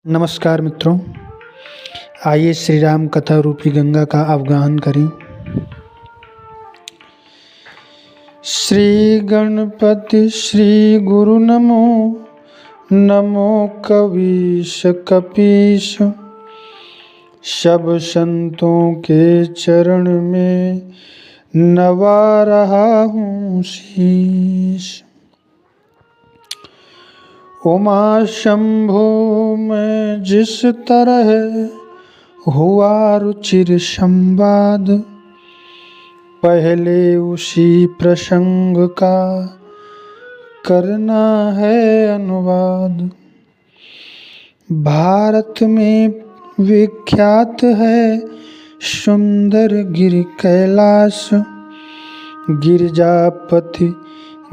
नमस्कार मित्रों, आइए श्री राम कथा रूपी गंगा का अवगाहन करें। श्री गणपति श्री गुरु नमो नमो कवीश कपीश। सब संतों के चरण में नवा रहा हूँ शीश। उमा शंभो में जिस तरह हुआ रुचिर संवाद, पहले उसी प्रसंग का करना है अनुवाद। भारत में विख्यात है सुंदर गिर कैलाश, गिरजापति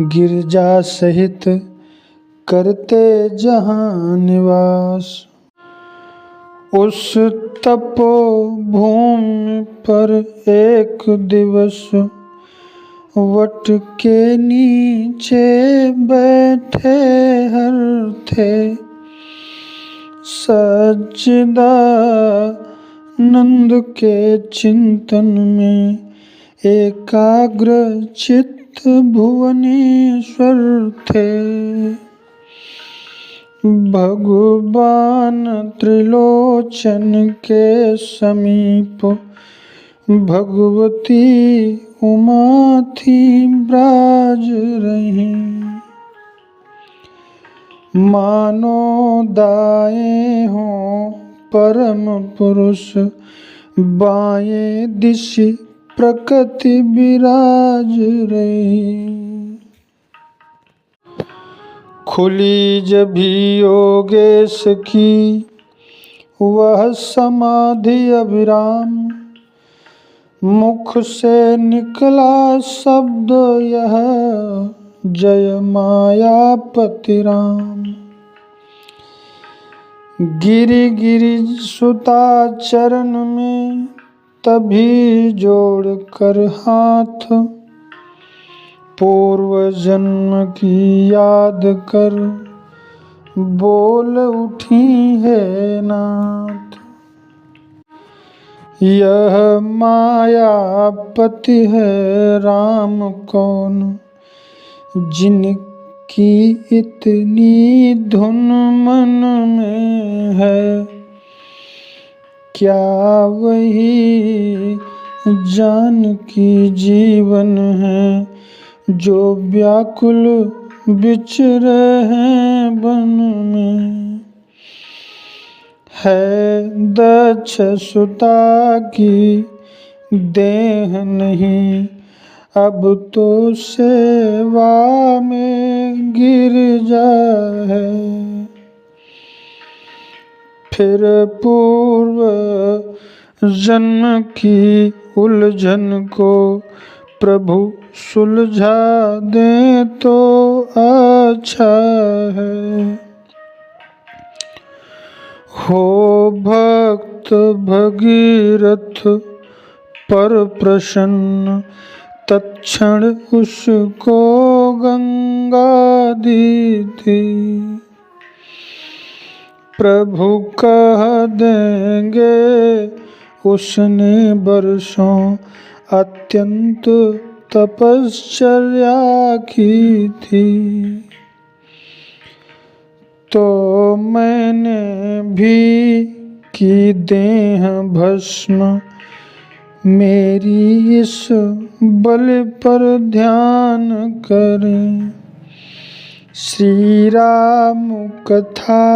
गिरजा सहित करते जहाँ निवास। उस तपोभूमि पर एक दिवस वट के नीचे बैठे हर थे सच्चिदानंद के चिंतन में एकाग्र चित्त भुवनेश्वर थे। भगवान त्रिलोचन के समीप भगवती उमा थी ब्राज रही। मानो दाएं हों परम पुरुष, बाएं दिशि प्रकृति विराज रही। खुली जभी योगेश की वह समाधि अविराम, मुख से निकला शब्द यह जय मायापति राम। गिरि गिरि सुता चरण में तभी जोड़ कर हाथ, पूर्व जन्म की याद कर बोल उठी है नाथ। यह मायापति है राम कौन, जिनकी इतनी धुन मन में है। क्या वही जानकी जीवन है, जो व्याकुल बिचरे हैं वन में। है दक्ष सुता की देह नहीं, अब तो सेवा में गिर जाए। फिर पूर्व जन्म की उलझन को प्रभु सुलझा दे तो अच्छा है। हो भक्त भगीरथ पर प्रसन्न, तत्क्षण उसको गंगा दी थी। प्रभु कह देंगे उसने बरसों अत्यंत तपश्चर्या की थी। तो मैंने भी की देह भस्म, मेरी इस बल पर ध्यान करें। श्री राम कथा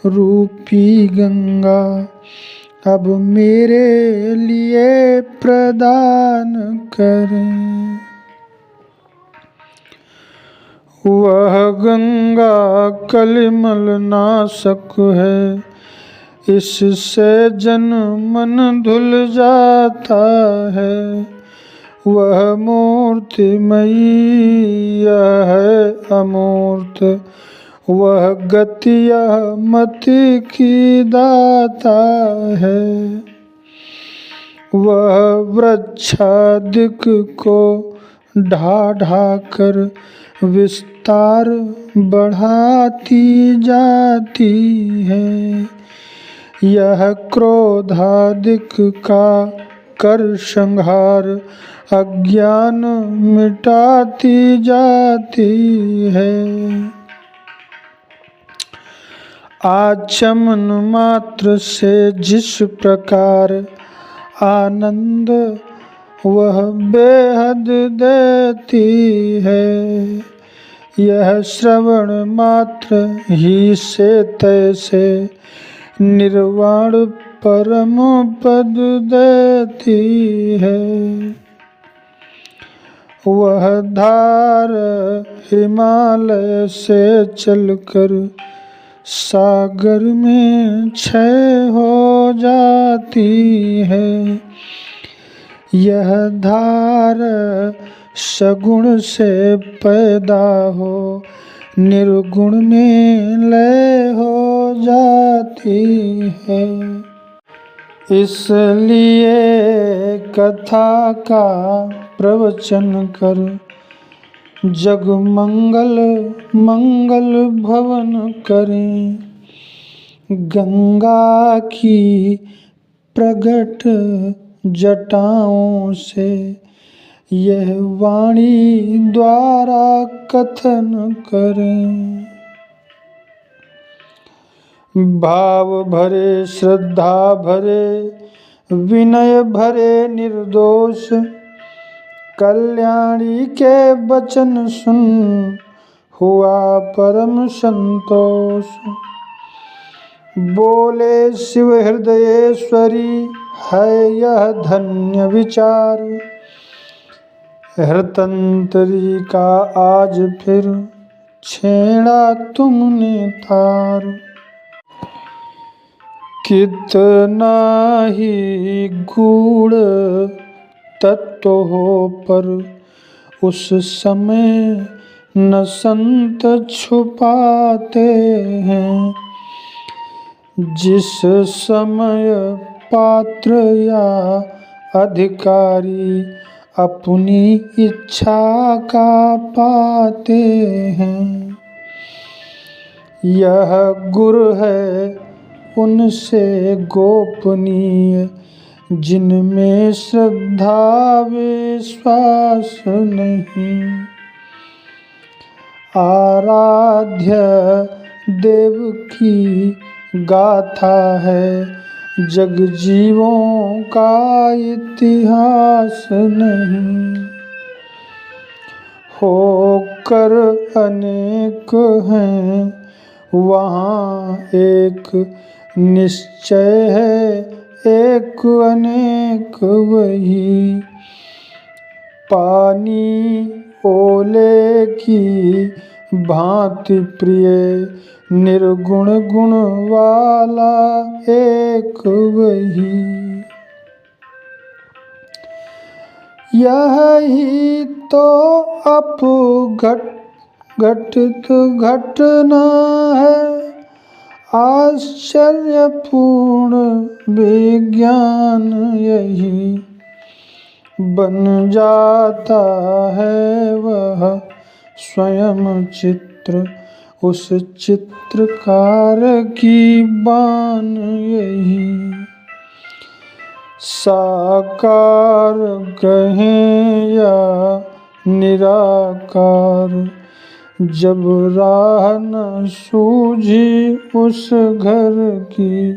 रूपी गंगा अब मेरे लिए प्रदान करें। वह गंगा कलिमल नाशक है, इससे जन मन धुल जाता है। वह मूर्तिमयी है अमूर्त, वह गति मति की दाता है। वह वृक्षादिक को ढा ढा कर विस्तार बढ़ाती जाती है। यह क्रोधादिक का कर संहार अज्ञान मिटाती जाती है। आचमन मात्र से जिस प्रकार आनंद वह बेहद देती है, यह श्रवण मात्र ही से तैसे निर्वाण परम पद देती है। वह धार हिमालय से चलकर सागर में क्षय हो जाती है। यह धार सगुण से पैदा हो निर्गुण में लय हो जाती है। इसलिए कथा का प्रवचन कर जग मंगल मंगल भवन करें। गंगा की प्रगट जटाओं से यह वाणी द्वारा कथन करें। भाव भरे श्रद्धा भरे विनय भरे निर्दोष कल्याणी के वचन सुन हुआ परम संतोष। बोले शिव हृदयेश्वरी है यह धन्य विचार। हृतंतरी का आज फिर छेड़ा तुमने तार। कितना ही गूढ़ तत्व हो पर उस समय न संत छुपाते हैं। जिस समय पात्र या अधिकारी अपनी इच्छा का पाते हैं, यह गुरु है उनसे गोपनीय जिनमें श्रद्धा विश्वास नहीं। आराध्य देव की गाथा है जग जीवों का इतिहास नहीं। होकर अनेक हैं वहाँ एक निश्चय है एक अनेक वही। पानी ओले की भांति प्रिय निर्गुण गुण वाला एक वही। यही तो घटित घटना है आश्चर्यपूर्ण विज्ञान। यही बन जाता है वह स्वयं चित्र उस चित्रकार की बान। यही साकार कहें या निराकार जब राह न सूझी उस घर की,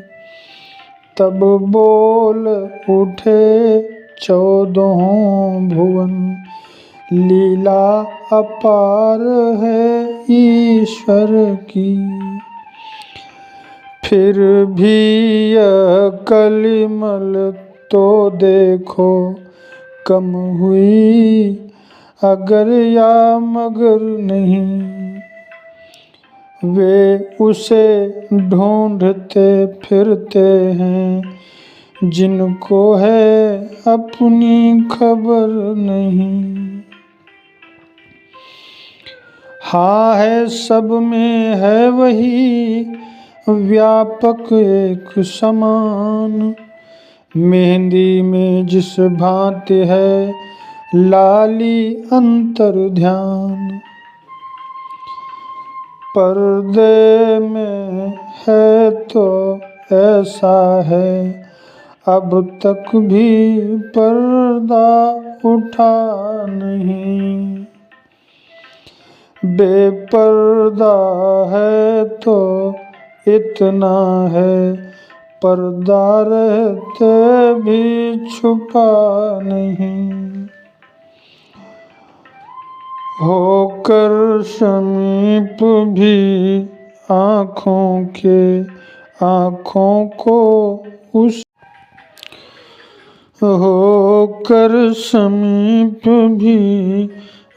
तब बोल उठे चौदहों भुवन लीला अपार है ईश्वर की। फिर भी यह कलिमल तो देखो कम हुई अगर या मगर नहीं। वे उसे ढूंढते फिरते हैं जिनको है अपनी खबर नहीं। हाँ है सब में है वही व्यापक एक समान। मेहंदी में जिस भांति है लाली अंतर ध्यान। पर्दे में है तो ऐसा है, अब तक भी पर्दा उठा नहीं। बेपर्दा है तो इतना है, पर्दा रहते भी छुपा नहीं। होकर समीप भी आँखों के, आँखों को उस होकर समीप भी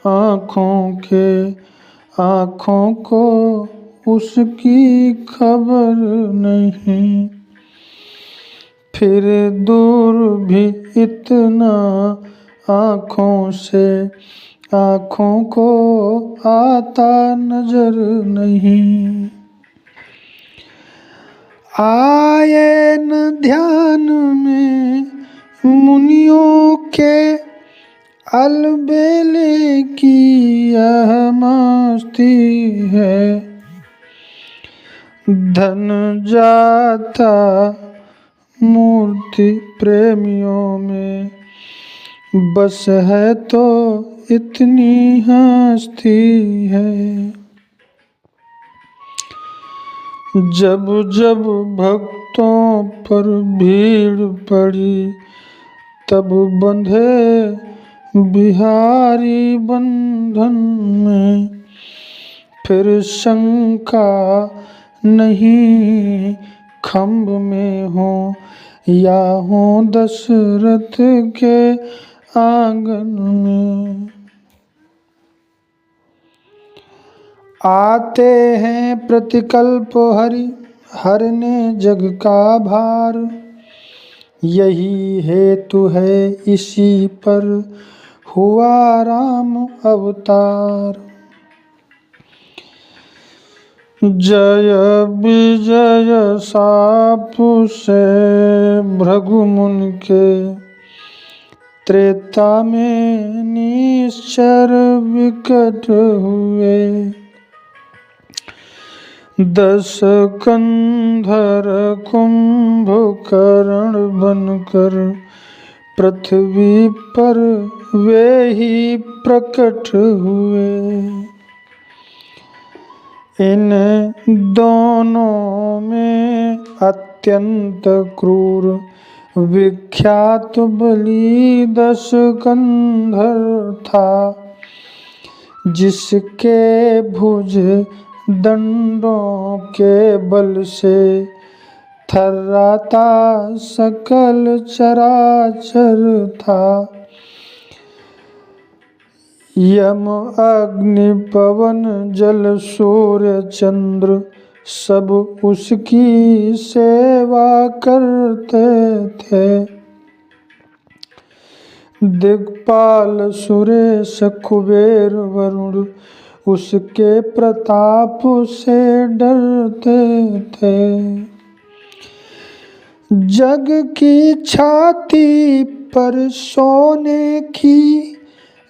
आँखों के, आँखों को उसकी खबर नहीं। फिर दूर भी इतना आँखों से, आँखों को आता नजर नहीं। आए न ध्यान में मुनियों के, अलबेले की यह मस्ती है। धन जाता मूर्ति प्रेमियों में, बस है तो इतनी हस्ती है। जब जब भक्तों पर भीड़ पड़ी, तब बंधे बिहारी बंधन में। फिर शंका नहीं खम्भ में हो, या हो दशरथ के आंगन में। आते हैं प्रतिकल्प हरि, हरने जग का भार। यही हेतु है इसी पर हुआ राम अवतार। जय विजय सापु से भृगुमुन के, त्रेता में निश्चर विकट हुए। 10 कंधर कुंभकर्ण बनकर, पृथ्वी पर वे ही प्रकट हुए। इन दोनों में अत्यंत क्रूर विख्यात बलि 10 कंधर था, जिसके भुज दंडों के बल से थर्राता सकल चराचर था। यम अग्नि पवन जल सूर्य चंद्र, सब उसकी सेवा करते थे। दिक्पाल सुरेश कुबेर वरुण, उसके प्रताप से डरते थे। जग की छाती पर सोने की,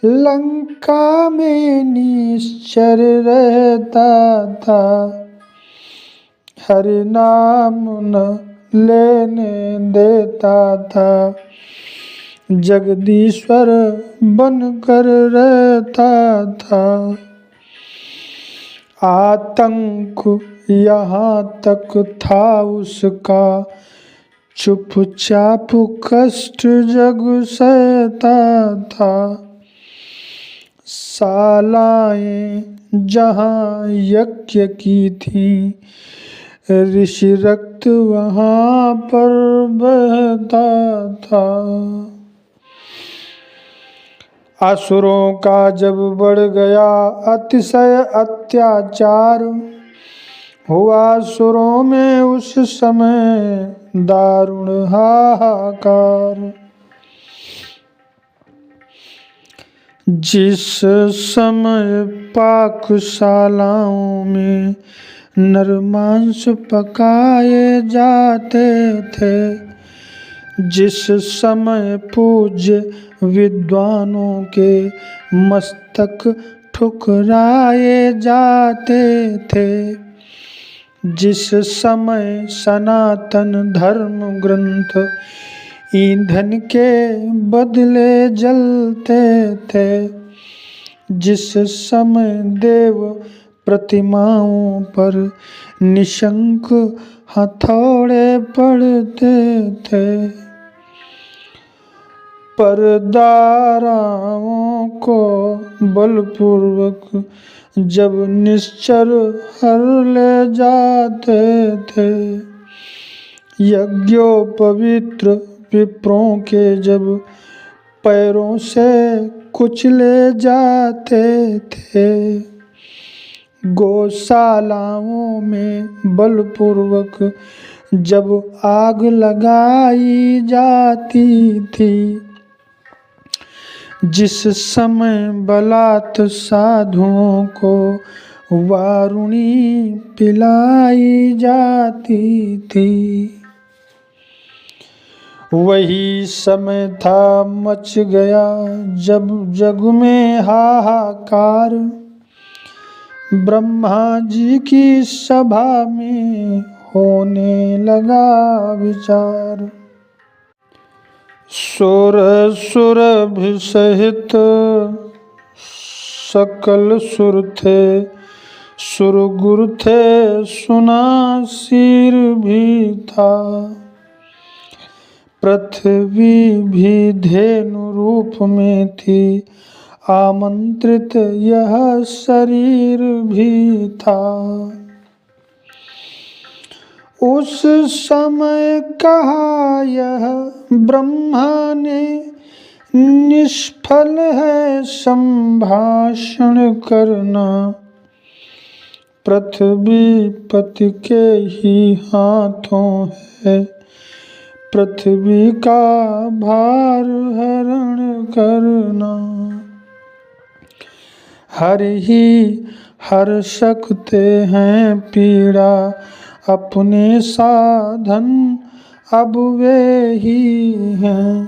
लंका में निश्चर रहता था। हरि नाम न लेने देता था, जगदीश्वर बनकर रहता था। आतंक यहाँ तक था उसका, चुपचाप कष्ट जग सहता था। सालाएं जहाँ यज्ञ की थी, ऋषि रक्त वहाँ पर बहता था। असुरों का जब बढ़ गया अतिशय अत्याचार, हुआ असुरों में उस समय दारुण हाहाकार। जिस समय पाकशालाओं में नरमांस पकाए जाते थे, जिस समय पूज्य विद्वानों के मस्तक ठुकराए जाते थे, जिस समय सनातन धर्म ग्रंथ ईंधन के बदले जलते थे, जिस समय देव प्रतिमाओं पर निशंक हथौड़े पड़ते थे, परदाराओं को बलपूर्वक जब निश्चर हर ले जाते थे, यज्ञोपवीत्र विप्रों के जब पैरों से कुचले जाते थे, गौशालाओं में बलपूर्वक जब आग लगाई जाती थी, जिस समय बलात् साधुओं को वारुणी पिलाई जाती थी, वही समय था मच गया जब जग में हाहाकार, ब्रह्मा जी की सभा में होने लगा विचार। सुर सुर भी सहित सकल सुर थे, सुर गुरु थे, सुना सिर भी था, पृथ्वी भी धेनु रूप में थी, आमंत्रित यह शरीर भी था। उस समय कहा यह ब्रह्मा ने, निष्फल है संभाषण करना, पृथ्वी पति के ही हाथों है, पृथ्वी का भार हरण करना। हर ही हर सकते हैं पीड़ा अपने साधन, अब वे ही हैं,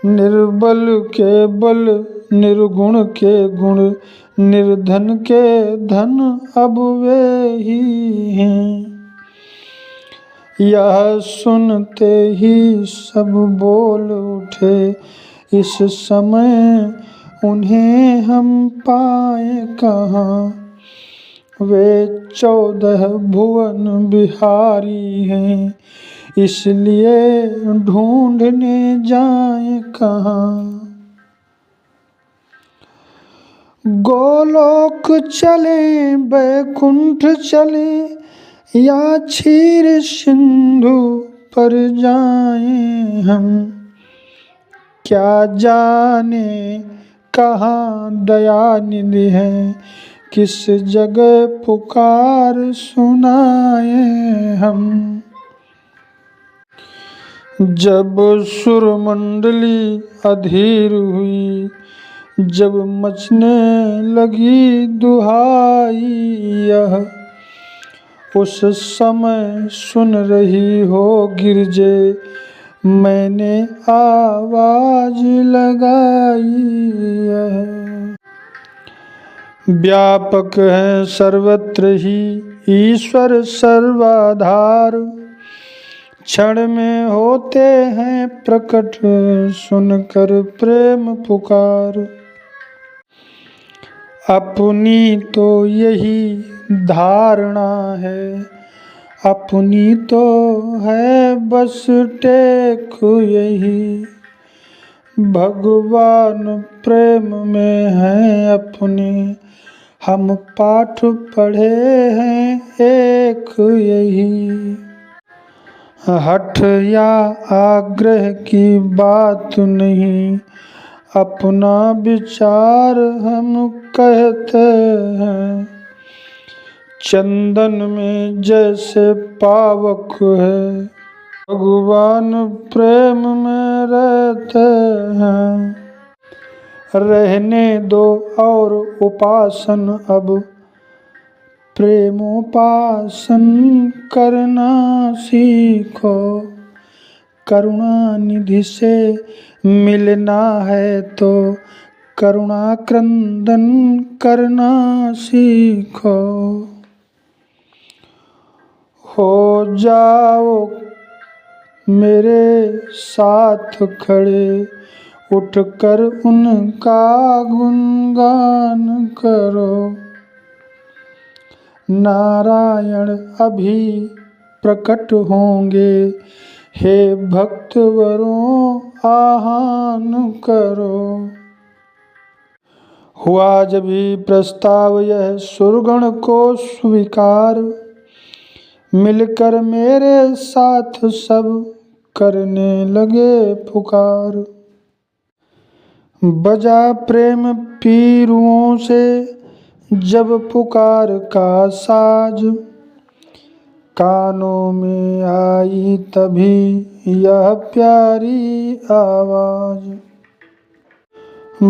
निर्बल के बल, निर्गुण के गुण, निर्धन के धन, अब वे ही हैं। यह सुनते ही सब बोल उठे, इस समय उन्हें हम पाए कहाँ, वे 14 भुवन बिहारी हैं, इसलिए ढूंढने जाए कहाँ। गोलोक चले, बैकुंठ चले, या क्षीर सिंधु पर जाएं हम, क्या जाने कहाँ दयानिधि है, किस जगह पुकार सुनाए हम। जब सुर मंडली अधीर हुई, जब मचने लगी दुहाई यह, उस समय सुन रही हो गिरजे, मैंने आवाज लगाई है। व्यापक है सर्वत्र ही ईश्वर सर्वाधार, क्षण में होते हैं प्रकट, सुनकर प्रेम पुकार। अपनी तो यही धारणा है, अपनी तो है बस टेक यही, भगवान प्रेम में हैं अपने, हम पाठ पढ़े हैं एक यही। हठ या आग्रह की बात नहीं, अपना विचार हम कहते हैं, चंदन में जैसे पावक है, भगवान प्रेम में रहते हैं। रहने दो और उपासन अब, प्रेमोपासन करना सीखो, करुणा निधि से मिलना है तो करुणा क्रंदन करना सीखो। हो जाओ मेरे साथ खड़े, उठकर उनका गुणगान करो। नारायण अभी प्रकट होंगे, हे भक्तवरों आह्वान करो। हुआ जब ही प्रस्ताव यह सुरगण को स्वीकार, मिलकर मेरे साथ सब करने लगे पुकार। बजा प्रेम पीरुओं से जब पुकार का साज, कानों में आई तभी यह प्यारी आवाज।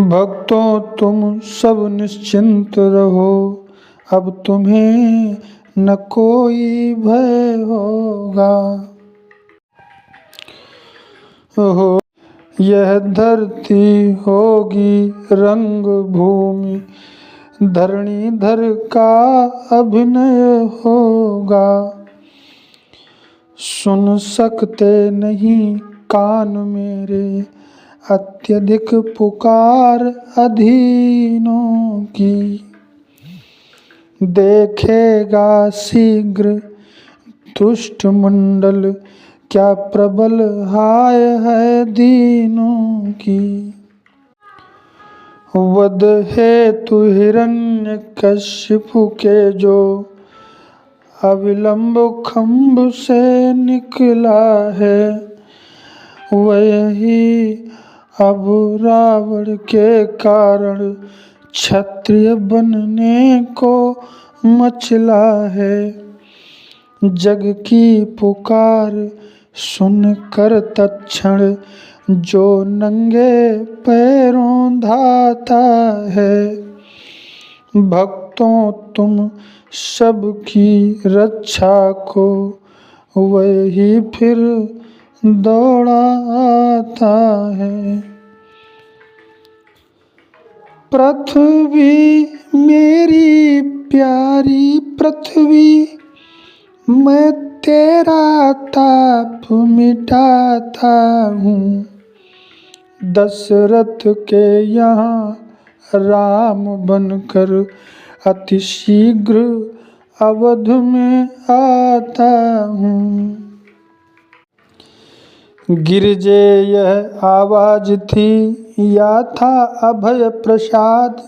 भक्तों तुम सब निश्चिंत रहो, अब तुम्हें न कोई भय होगा। हो यह धरती होगी रंग भूमि, धरणीधर का अभिनय होगा। सुन सकते नहीं कान मेरे, अत्यधिक पुकार अधीनों की। देखेगा शीघ्र दुष्ट मंडल, क्या प्रबल हाय है दीनों की। वध हेतु हिरण्यकशिपु के जो अविलंब खम्भ से निकला है, वही अब रावण के कारण क्षत्रिय बनने को मचला है। जग की पुकार सुनकर तत्क्षण जो नंगे पैरों धाता है। भक्तों तुम सबकी रक्षा को वही फिर दौड़ा आता है। पृथ्वी मेरी प्यारी पृथ्वी, मैं तेरा ताप मिटाता हूँ। दशरथ के यहाँ राम बनकर अति शीघ्र अवध में आता हूँ। गिरजे यह आवाज थी या था अभय प्रसाद,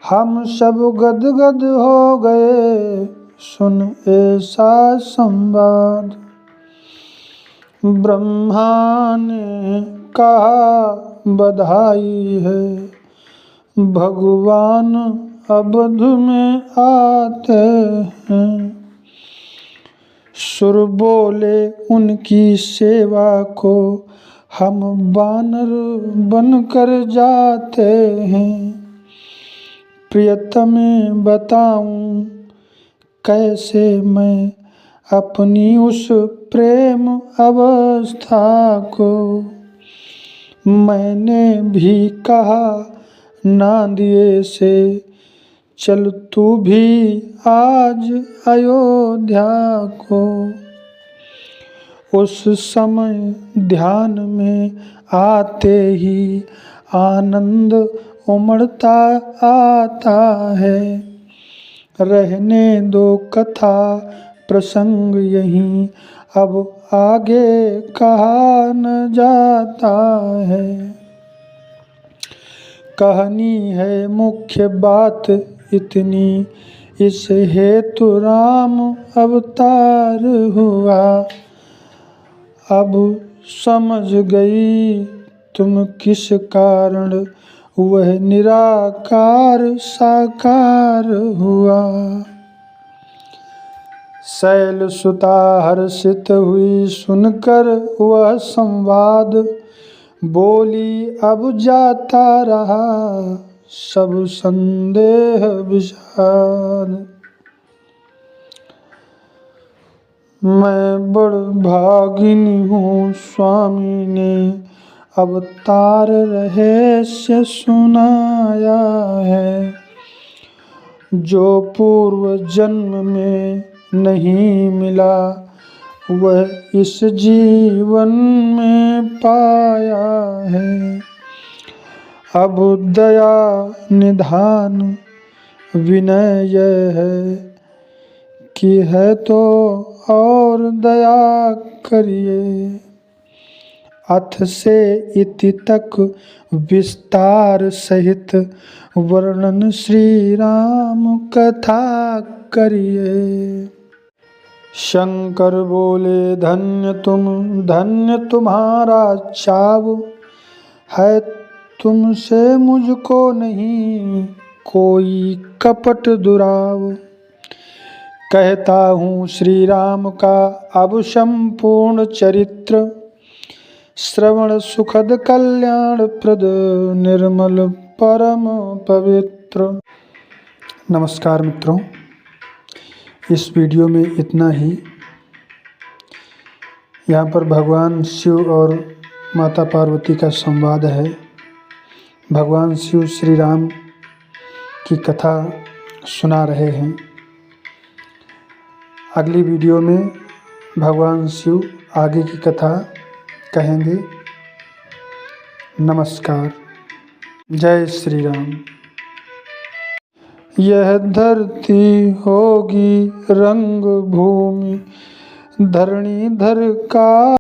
हम सब गदगद हो गए सुन ऐसा संवाद। ब्रह्मा ने कहा बधाई है, भगवान अवध में आते हैं। सुर बोले उनकी सेवा को हम बानर बनकर जाते हैं। प्रियतमे बताऊं कैसे मैं अपनी उस प्रेम अवस्था को। मैंने भी कहा नादिए से, चल तू भी आज अयोध्या को। उस समय ध्यान में आते ही आनंद उमड़ता आता है। रहने दो कथा प्रसंग यहीं, अब आगे कहा न जाता है। कहानी है मुख्य बात इतनी, इस हेतु राम अवतार हुआ। अब समझ गई तुम किस कारण वह निराकार साकार हुआ। शैल सुता हर्षित हुई सुनकर वह संवाद, बोली अब जाता रहा सब संदेह विषाद। मैं बड़ भागिनी हूँ स्वामी ने अवतार रहस्य सुनाया है। जो पूर्व जन्म में नहीं मिला, वह इस जीवन में पाया है। अब दया निधान विनय यह है कि है तो और दया करिए। अथ से इति तक विस्तार सहित वर्णन श्री राम कथा करिए। शंकर बोले धन्य तुम्हारा चाव है, तुमसे मुझको नहीं कोई कपट दुराव। कहता हूँ श्री राम का अब संपूर्ण चरित्र, श्रवण सुखद कल्याण प्रद निर्मल परम पवित्र। नमस्कार मित्रों, इस वीडियो में इतना ही। यहाँ पर भगवान शिव और माता पार्वती का संवाद है। भगवान शिव श्री राम की कथा सुना रहे हैं। अगली वीडियो में भगवान शिव आगे की कथा कहेंगे। नमस्कार, जय श्री राम। यह धरती होगी रंग भूमि, धरणीधर का